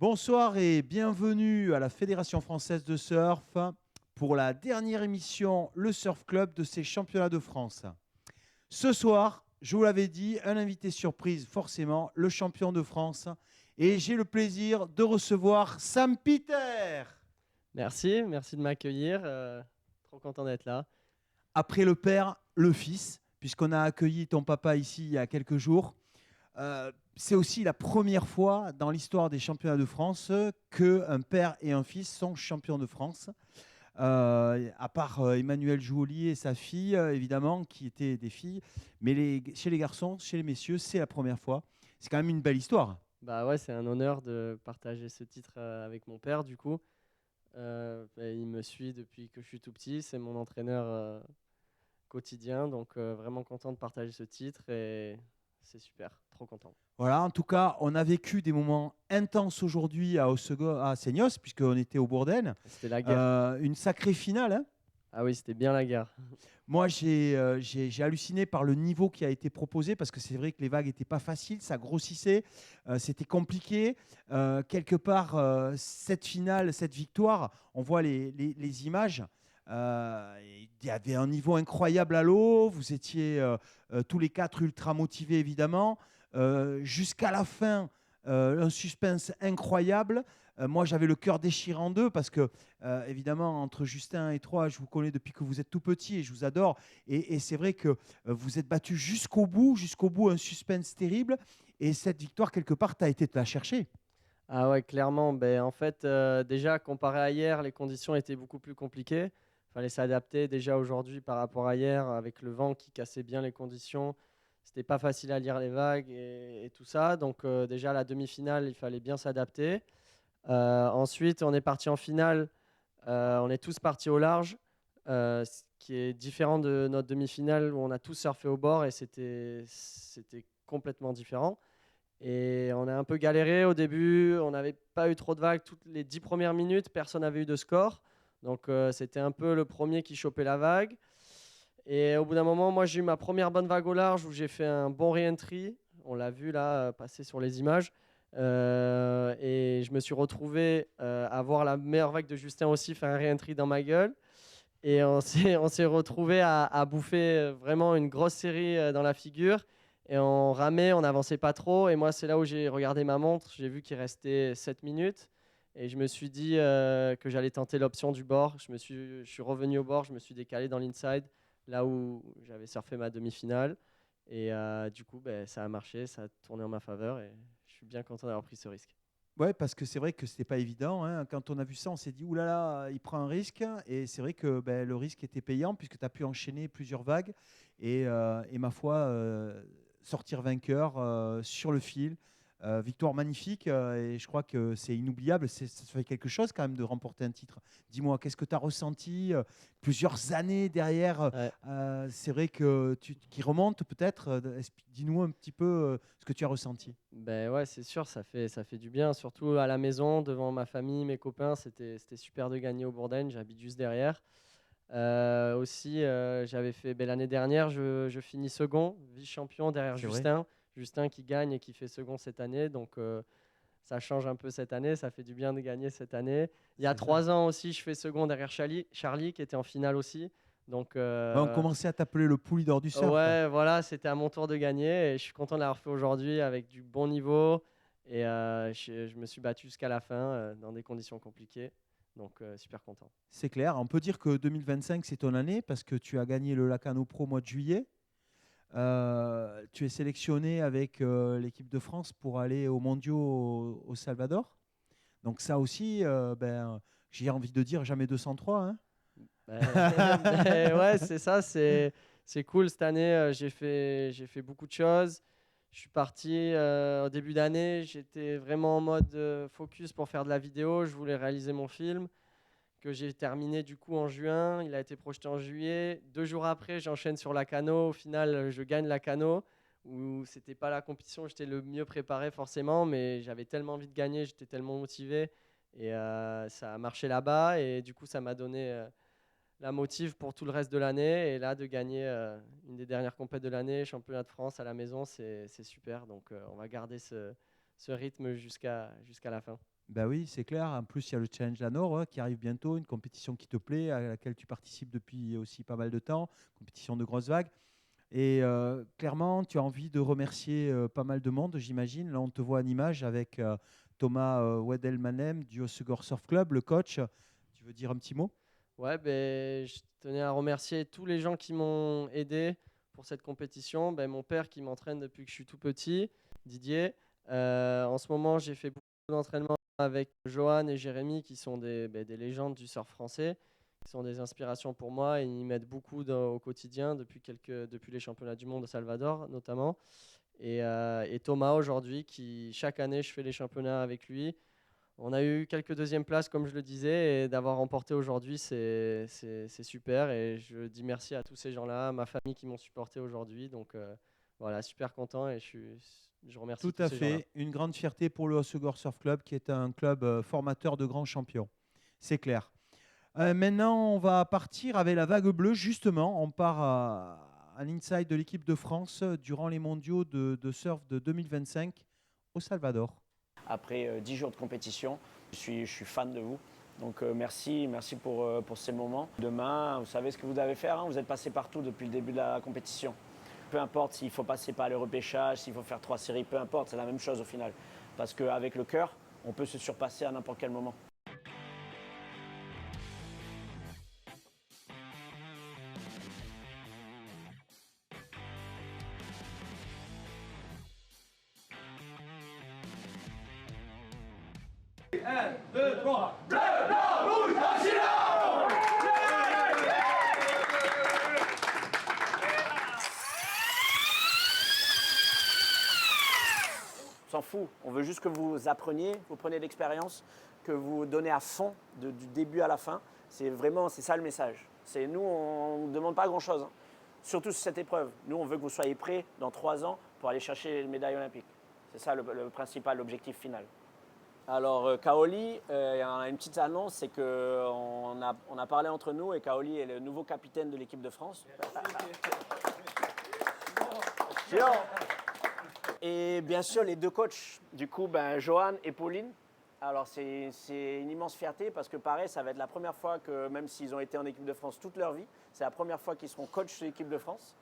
Bonsoir et bienvenue à la Fédération française de surf pour la dernière émission Le Surf Club de ces championnats de France. Ce soir, je vous l'avais dit, un invité surprise, forcément, le champion de France. Et j'ai le plaisir de recevoir Sam Peter. Merci de m'accueillir. Trop content d'être là. Après le père, le fils, puisqu'on a accueilli ton papa ici il y a quelques jours. C'est aussi la première fois dans l'histoire des championnats de France qu'un père et un fils sont champions de France. À part Emmanuel Jouoli et sa fille, évidemment, qui étaient des filles. Mais chez les garçons, chez les messieurs, c'est la première fois. C'est quand même une belle histoire. Bah ouais, c'est un honneur de partager ce titre avec mon père, du coup. Il me suit depuis que je suis tout petit. C'est mon entraîneur quotidien. Donc vraiment content de partager ce titre et c'est super. Trop content. Voilà, en tout cas, on a vécu des moments intenses aujourd'hui à Seignos, puisqu'on était au Bourdaine. C'était la guerre. Une sacrée finale, hein. Ah oui, c'était bien la guerre. Moi, j'ai halluciné par le niveau qui a été proposé parce que c'est vrai que les vagues n'étaient pas faciles, ça grossissait, c'était compliqué. Quelque part, cette finale, cette victoire, on voit les images. Il y avait un niveau incroyable à l'eau. Vous étiez tous les quatre ultra motivés, évidemment. Jusqu'à la fin, un suspense incroyable. Moi, j'avais le cœur déchiré en deux parce que, évidemment, entre Justin et toi, je vous connais depuis que vous êtes tout petit et je vous adore. Et c'est vrai que vous êtes battus jusqu'au bout, un suspense terrible. Et cette victoire, quelque part, tu as été te la chercher. Ah ouais, clairement. En fait, déjà, comparé à hier, les conditions étaient beaucoup plus compliquées. Il fallait s'adapter déjà aujourd'hui par rapport à hier, avec le vent qui cassait bien les conditions. C'était pas facile à lire les vagues et tout ça. Donc déjà, la demi-finale, il fallait bien s'adapter. Ensuite, on est parti en finale. On est tous partis au large, ce qui est différent de notre demi-finale où on a tous surfé au bord et c'était complètement différent. Et on a un peu galéré au début, on n'avait pas eu trop de vagues. Toutes les 10 premières minutes, personne n'avait eu de score. Donc c'était un peu le premier qui chopait la vague. Et au bout d'un moment, moi j'ai eu ma première bonne vague au large où j'ai fait un bon re-entry. On l'a vu là passer sur les images. Et je me suis retrouvé à voir la meilleure vague de Justin aussi faire un re-entry dans ma gueule. Et on s'est retrouvé à bouffer vraiment une grosse série dans la figure. Et on ramait, on n'avançait pas trop. Et moi, c'est là où j'ai regardé ma montre. J'ai vu qu'il restait 7 minutes. Et je me suis dit que j'allais tenter l'option du bord. Je suis revenu au bord, je me suis décalé dans l'inside, là où j'avais surfé ma demi-finale. Et du coup, ça a marché, ça a tourné en ma faveur. Et je suis bien content d'avoir pris ce risque. Ouais, parce que c'est vrai que c'était pas évident, hein. Quand on a vu ça, on s'est dit, oulala, il prend un risque. Et c'est vrai que le risque était payant puisque tu as pu enchaîner plusieurs vagues. Et ma foi, sortir vainqueur sur le fil. Victoire magnifique. Et je crois que c'est inoubliable. Ça fait quelque chose quand même de remporter un titre. Dis-moi, qu'est-ce que tu as ressenti plusieurs années derrière Ouais. c'est vrai que qui remonte peut-être. Dis-nous un petit peu ce que tu as ressenti. Ben ouais, c'est sûr, ça fait du bien, surtout à la maison, devant ma famille, mes copains. C'était super de gagner au Bourdain, j'habite juste derrière. Aussi, j'avais fait l'année dernière, je finis second, vice-champion derrière C'est vrai. Justin. Justin qui gagne et qui fait second cette année. Donc ça change un peu cette année, ça fait du bien de gagner cette année. Il y a C'est ça. 3 ans aussi, je fais second derrière Charlie qui était en finale aussi. Donc Ouais, on commençait à t'appeler le poulidor du surf, quoi. ouais, voilà, c'était à mon tour de gagner et je suis content de l'avoir fait aujourd'hui avec du bon niveau. Et je me suis battu jusqu'à la fin dans des conditions compliquées. Donc super content. C'est clair. On peut dire que 2025, c'est ton année parce que tu as gagné le Lacano Pro au mois de juillet. Tu es sélectionné avec l'équipe de France pour aller aux mondiaux au Salvador. Donc ça aussi, j'ai envie de dire jamais 203, hein. Ouais, c'est ça, c'est cool. Cette année, j'ai fait beaucoup de choses. Je suis parti au début d'année, j'étais vraiment en mode focus pour faire de la vidéo. Je voulais réaliser mon film que j'ai terminé du coup en juin. Il a été projeté en juillet. 2 jours après, j'enchaîne sur la cano. Au final, je gagne la cano. Où c'était pas la compétition, j'étais le mieux préparé forcément, mais j'avais tellement envie de gagner, j'étais tellement motivé et ça a marché là-bas et du coup ça m'a donné la motive pour tout le reste de l'année et là de gagner une des dernières compètes de l'année, championnat de France à la maison, c'est super. Donc on va garder ce rythme jusqu'à la fin. Ben oui, c'est clair. En plus, il y a le Challenge La Nord qui arrive bientôt, une compétition qui te plaît, à laquelle tu participes depuis aussi pas mal de temps, compétition de grosses vagues. Et clairement, tu as envie de remercier pas mal de monde, j'imagine. Là, on te voit en image avec Thomas Wedelmanem du Hossegor Surf Club, le coach. Tu veux dire un petit mot? Ouais, ben, je tenais à remercier tous les gens qui m'ont aidé pour cette compétition. Ben, mon père qui m'entraîne depuis que je suis tout petit, Didier. En ce moment, j'ai fait beaucoup d'entraînement avec Johan et Jérémy, qui sont des légendes du surf français, qui sont des inspirations pour moi. Et ils m'aident beaucoup au quotidien depuis les championnats du monde de Salvador, notamment. Et Thomas, aujourd'hui, qui chaque année, je fais les championnats avec lui. On a eu quelques deuxièmes places, comme je le disais, et d'avoir remporté aujourd'hui, c'est super. Et je dis merci à tous ces gens-là, à ma famille qui m'ont supporté aujourd'hui. Donc voilà, super content et je remercie Tout tous à ces gens-là. fait. Une grande fierté pour le Hossegor Surf Club, qui est un club formateur de grands champions. C'est clair. Maintenant, on va partir avec la vague bleue. Justement, on part à l'inside de l'équipe de France durant les mondiaux de surf de 2025 au Salvador. Après 10 jours de compétition, je suis fan de vous. Donc merci pour ces moments. Demain, vous savez ce que vous devez faire, hein, vous êtes passé partout depuis le début de la compétition. Peu importe s'il faut passer par le repêchage, s'il faut faire 3 séries, peu importe, c'est la même chose au final. Parce qu'avec le cœur, on peut se surpasser à n'importe quel moment. On s'en fout, on veut juste que vous appreniez, vous prenez de l'expérience, que vous donnez à fond du début à la fin. C'est ça le message. Nous, on ne demande pas grand-chose, hein. Surtout sur cette épreuve. Nous, on veut que vous soyez prêts dans 3 ans pour aller chercher les médailles olympiques. C'est ça le principal, l'objectif final. Alors, Kaoli, une petite annonce, c'est qu'on a parlé entre nous et Kaoli est le nouveau capitaine de l'équipe de France. Et bien sûr, les deux coachs, du coup, Johan et Pauline. Alors, c'est une immense fierté parce que pareil, ça va être la première fois que, même s'ils ont été en équipe de France toute leur vie, c'est la première fois qu'ils seront coachs de l'équipe de France.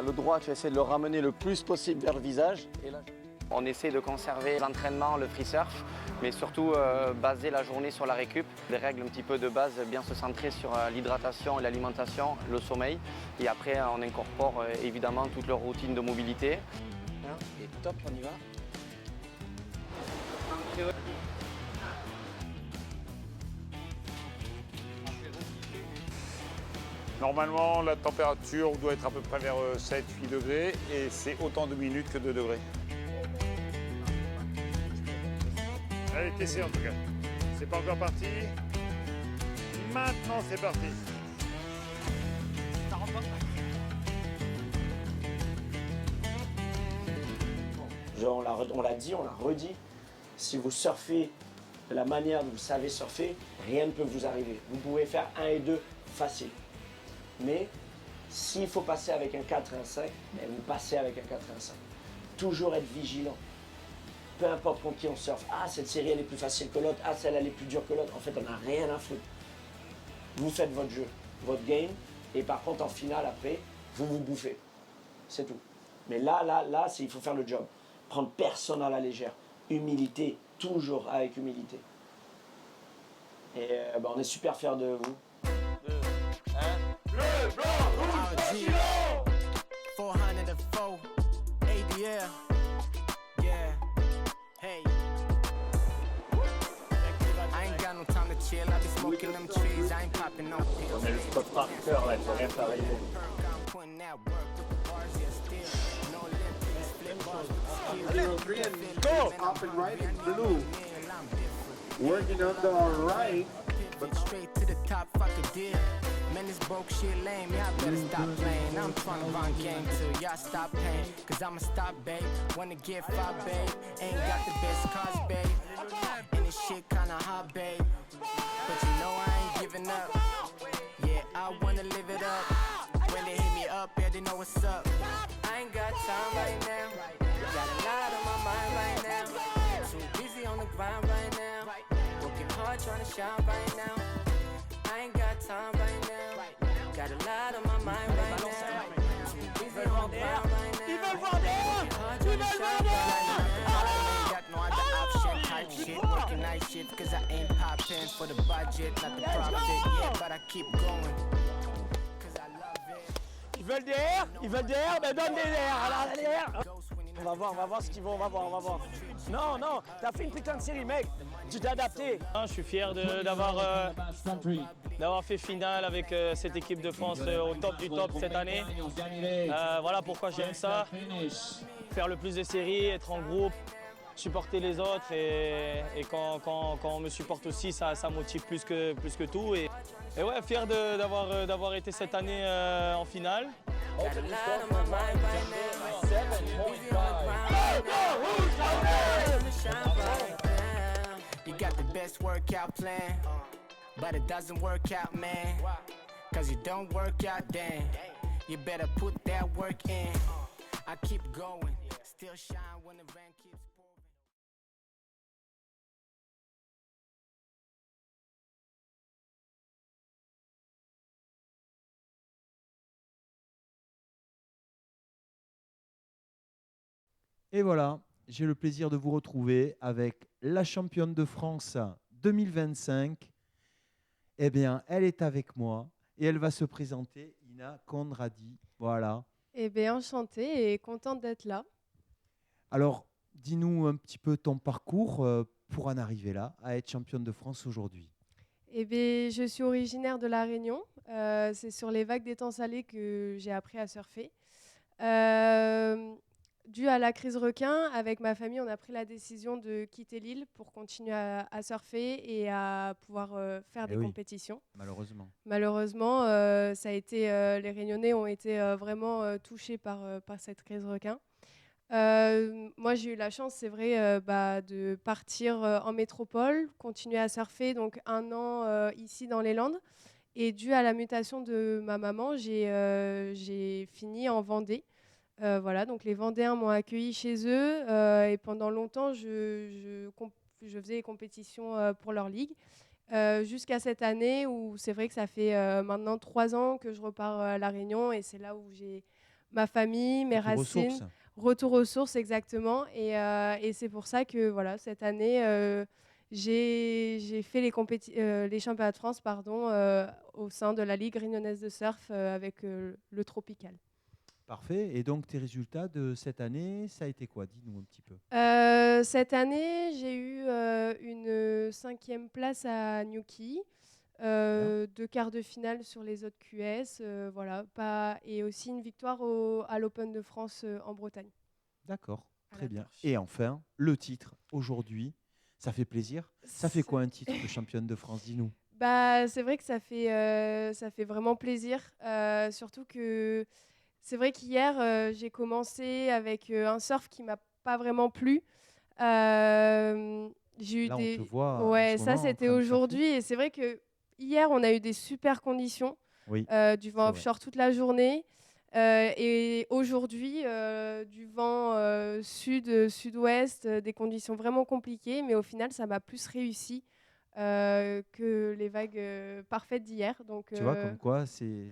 Le droit, tu essaies de le ramener le plus possible vers le visage. Et là, on essaie de conserver l'entraînement, le free surf, mais surtout baser la journée sur la récup. Des règles un petit peu de base, bien se centrer sur l'hydratation et l'alimentation, le sommeil. Et après, on incorpore évidemment toute leur routine de mobilité. Et top, on y va. Normalement, la température doit être à peu près vers 7-8 degrés et c'est autant de minutes que de degrés. Allez, t'essaies en tout cas. C'est pas encore parti. Maintenant, c'est parti. On l'a dit, on l'a redit. Si vous surfez de la manière dont vous savez surfer, rien ne peut vous arriver. Vous pouvez faire 1 et 2 facile. Mais s'il faut passer avec un 4-1-5, vous passez avec un 4-1-5. Toujours être vigilant. Peu importe contre qui on surfe. Ah, cette série elle est plus facile que l'autre. Ah, celle elle est plus dure que l'autre. En fait, on n'a rien à foutre. Vous faites votre jeu, votre game. Et par contre, en finale, après, vous bouffez. C'est tout. Mais là, il faut faire le job. Prendre personne à la légère. Humilité, toujours avec humilité. Et on est super fiers de vous. Bleu, blanc, rouge, Chilo! 404, ADL, yeah, hey. I ain't got no time to chill, I be smoking them trees, I ain't popping no pills. Mais le spot par cœur, là, il faut rien faire arriver. I'm putting that work with the bars, yeah, still. No Olympics, flip bars with the skill. Go! Up and right in blue. Working on the right. But straight to the top, fuck a deal. Man, this broke shit lame, y'all better stop playing. I'm trying to run game till y'all stop paying. Cause I'ma stop, babe. Wanna get far, babe. Ain't got the best cars, babe. And this shit kinda hot, babe. But you know I ain't giving up. Yeah, I wanna live it up. When they hit me up, yeah, they know what's up. I ain't got time right now. Got a lot on my mind right now. Too busy on the grind right now. Working hard trying to shine right now. I ain't got time right now. Got a lot on my mind right now. Too busy on the grind right now. Ils veulent voir des Ils veulent voir des Got no other option type shit. Working night shift cause I ain't popping for the budget, not the profit. Yeah, but I keep going. Cause I love it. Ils veulent des airs, ben donne des airs. Alors, des airs. On va voir ce qu'ils vont, on va voir. Non, t'as fait une putain de série, mec. Tu t'es adapté. Je suis fier d'avoir fait finale avec cette équipe de France au top du top cette année. Voilà pourquoi j'aime ça. Faire le plus de séries, être en groupe, supporter les autres et quand on me supporte aussi, ça motive plus que tout. Et ouais, fier d'avoir été cette année en finale. Got a lot on my mind right now. Busy on the grind right now. You got the best workout plan, but it doesn't work out, man. Cause you don't work out then. You better put that work in. I keep going, still shine when the rain keeps pouring. Et voilà, j'ai le plaisir de vous retrouver avec la championne de France 2025. Eh bien, elle est avec moi et elle va se présenter, Ina Condradi. Voilà. Eh bien, enchantée et contente d'être là. Alors, dis-nous un petit peu ton parcours pour en arriver là, à être championne de France aujourd'hui. Eh bien, je suis originaire de La Réunion. C'est sur les vagues des temps salés que j'ai appris à surfer. Dû à la crise requin, avec ma famille, on a pris la décision de quitter l'île pour continuer à surfer et à pouvoir faire des compétitions. Malheureusement, ça a été, les Réunionnais ont été vraiment touchés par cette crise requin. Moi, j'ai eu la chance, c'est vrai, de partir en métropole, continuer à surfer, donc 1 an ici dans les Landes. Et dû à la mutation de ma maman, j'ai fini en Vendée. Voilà, donc les Vendéens m'ont accueilli chez eux et pendant longtemps, je faisais des compétitions pour leur ligue. Jusqu'à cette année où c'est vrai que ça fait maintenant 3 ans que je repars à La Réunion et c'est là où j'ai ma famille, mes racines. Retour aux sources, exactement. Et c'est pour ça que voilà, cette année, j'ai fait les championnats de France au sein de la Ligue réunionnaise de surf avec le Tropical. Parfait. Et donc, tes résultats de cette année, ça a été quoi? Dis-nous un petit peu. Cette année, j'ai eu une 5e place à Newquay, 2 quarts de finale sur les autres QS, et aussi une victoire à l'Open de France en Bretagne. D'accord, très bien. Et enfin, le titre aujourd'hui, ça fait plaisir. Ça fait quoi un titre de championne de France? Dis-nous. C'est vrai que ça fait vraiment plaisir, surtout que c'est vrai qu'hier, j'ai commencé avec un surf qui ne m'a pas vraiment plu. J'ai eu on te voit ça c'était aujourd'hui. Et c'est vrai que hier, on a eu des super conditions. du vent offshore toute la journée. Et aujourd'hui, du vent sud-ouest, des conditions vraiment compliquées, mais au final, ça m'a plus réussi que les vagues parfaites d'hier. Donc, tu vois, comme quoi, c'est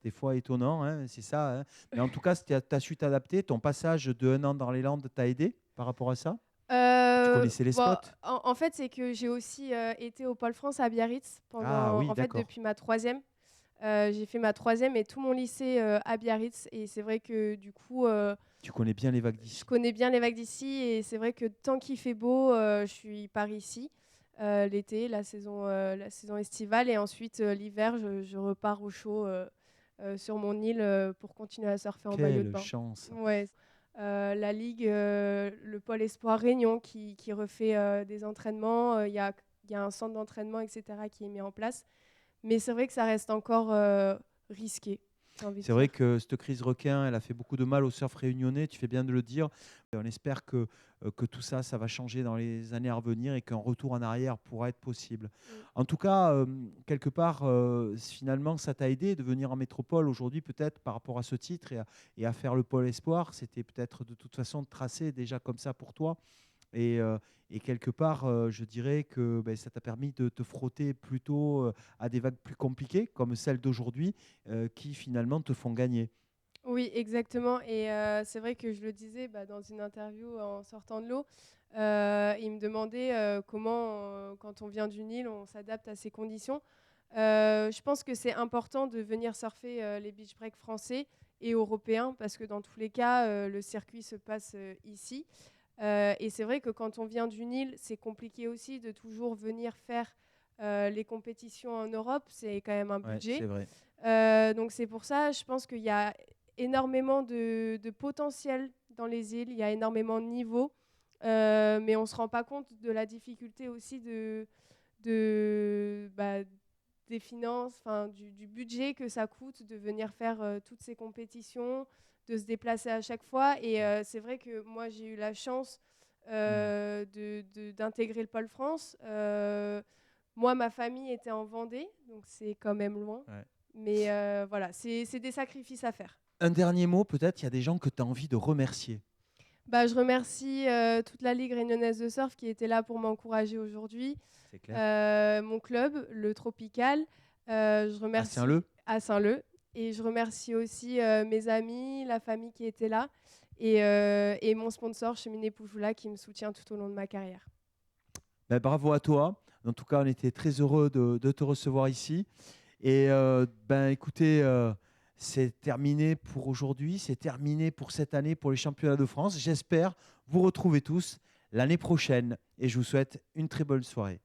des fois étonnant, hein, c'est ça. Hein. Mais en tout cas, tu as su t'adapter. Ton passage de 1 an dans les Landes t'a aidé par rapport à ça? Tu connaissais les spots? En fait, c'est que j'ai aussi été au Pôle France à Biarritz depuis ma 3e. J'ai fait ma 3e et tout mon lycée à Biarritz. Et c'est vrai que du coup... tu connais bien les vagues d'ici? Je connais bien les vagues d'ici. Et c'est vrai que tant qu'il fait beau, je suis par ici. L'été, la saison estivale. Et ensuite, l'hiver, je repars au chaud sur mon île pour continuer à surfer en maillot de bain. Quelle chance! Ouais. La Ligue, le pôle Espoir Réunion qui refait des entraînements. Il y a un centre d'entraînement, etc., qui est mis en place. Mais c'est vrai que ça reste encore risqué. C'est vrai que cette crise requin, elle a fait beaucoup de mal au surf réunionnais, tu fais bien de le dire. Et on espère que tout ça, ça va changer dans les années à revenir et qu'un retour en arrière pourra être possible. En tout cas, quelque part, finalement, ça t'a aidé de venir en métropole aujourd'hui, peut-être par rapport à ce titre et à faire le pôle espoir. C'était peut-être de toute façon tracé déjà comme ça pour toi. Et quelque part, je dirais que ça t'a permis de te frotter plutôt à des vagues plus compliquées, comme celles d'aujourd'hui, qui finalement te font gagner. Oui, exactement. Et c'est vrai que je le disais dans une interview en sortant de l'eau. Il me demandait comment, quand on vient d'une île, on s'adapte à ces conditions. Je pense que c'est important de venir surfer les beach breaks français et européens, parce que dans tous les cas, le circuit se passe ici. Et c'est vrai que quand on vient d'une île, c'est compliqué aussi de toujours venir faire les compétitions en Europe. C'est quand même un budget. C'est vrai. Donc c'est pour ça, je pense qu'il y a énormément de potentiel dans les îles. Il y a énormément de niveaux. Mais on ne se rend pas compte de la difficulté aussi des finances, du budget que ça coûte de venir faire toutes ces compétitions, de se déplacer à chaque fois. Et c'est vrai que moi, j'ai eu la chance d'intégrer le Pôle France. Moi, ma famille était en Vendée, donc c'est quand même loin. Ouais. Mais voilà, c'est des sacrifices à faire. Un dernier mot, peut-être, il y a des gens que tu as envie de remercier. Je remercie toute la Ligue réunionnaise de surf qui était là pour m'encourager aujourd'hui. C'est clair. Mon club, le Tropical. Je remercie à Saint-Leu. Et je remercie aussi mes amis, la famille qui était là et mon sponsor, Cheminée Poujoula, qui me soutient tout au long de ma carrière. Bravo à toi. En tout cas, on était très heureux de te recevoir ici. Et écoutez, c'est terminé pour aujourd'hui. C'est terminé pour cette année pour les championnats de France. J'espère vous retrouver tous l'année prochaine. Et je vous souhaite une très bonne soirée.